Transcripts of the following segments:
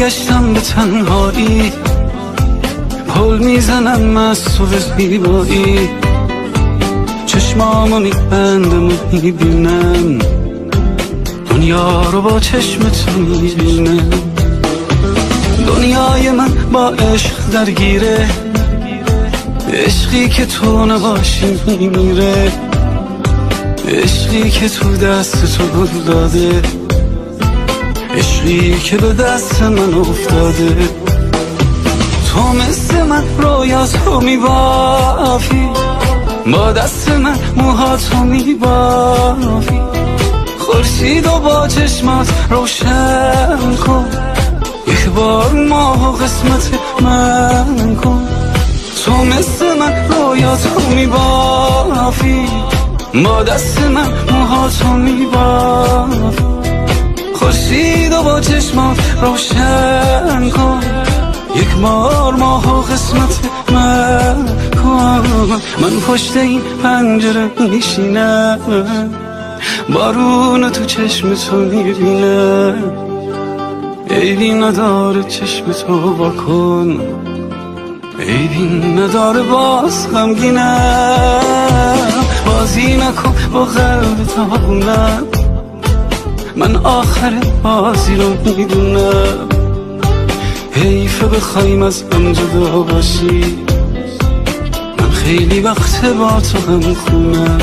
برگشتم به تنهایی، پل میزنم از تو به زیبایی، چشمامو میبندم و میبینم دنیا رو با چشم تو میبینم. دنیای من با عشق درگیره، عشقی که تو نباشی میمیره، عشقی که تو دست تو گل داده، عشقی که به دست من افتاده. تو مثل من رویاتو میبافی، با دست من موهاتو میبافی، خورشید و با چشمات روشن کن، یک بار ماه و قسمت من کن. تو مثل من رویاتو میبافی، با دست من موهاتو میبافی، خورشید و با چشمات روشن کن، یک بار ماه و قسمت من کن. من پشت این پنجره میشینم، بارون تو چشم تو میبینم، عیبی نداره چشم تو واکن، عیبی نداره باز غمگینم. بازی نکن با قلب تابونم، من آخر بازی رو میدونم، حیفه بخوایم از هم جدا باشی، من خیلی وقت با تو هم خونم.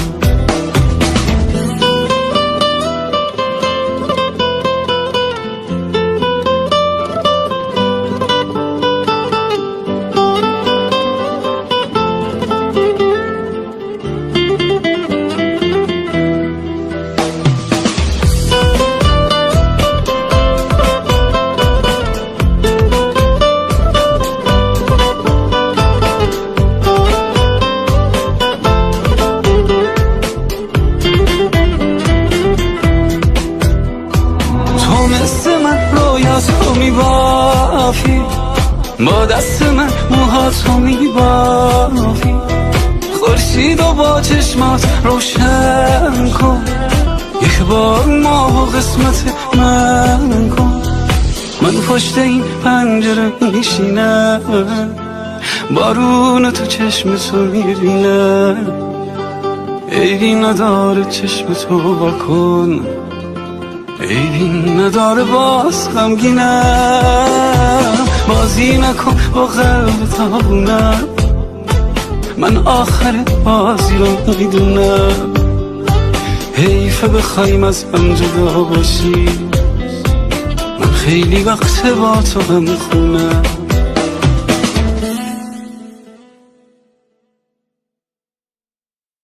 مثل من رویاتو میبافی، با دست من موهاتو میبافی، خورشید و با چشمات روشن کن، یک بار ماه و قسمت من کن. من پشت این پنجره میشینم، بارون تو چشم تو میبینم، عیبی نداره چشم تو واکن، عیبی نداره باز غمگینم. بازی نکن با قلب تابونم، من آخر بازی رو میدونم، حیفه بخوایم از هم جدا باشی، من خیلی وقت با تو هم خونم.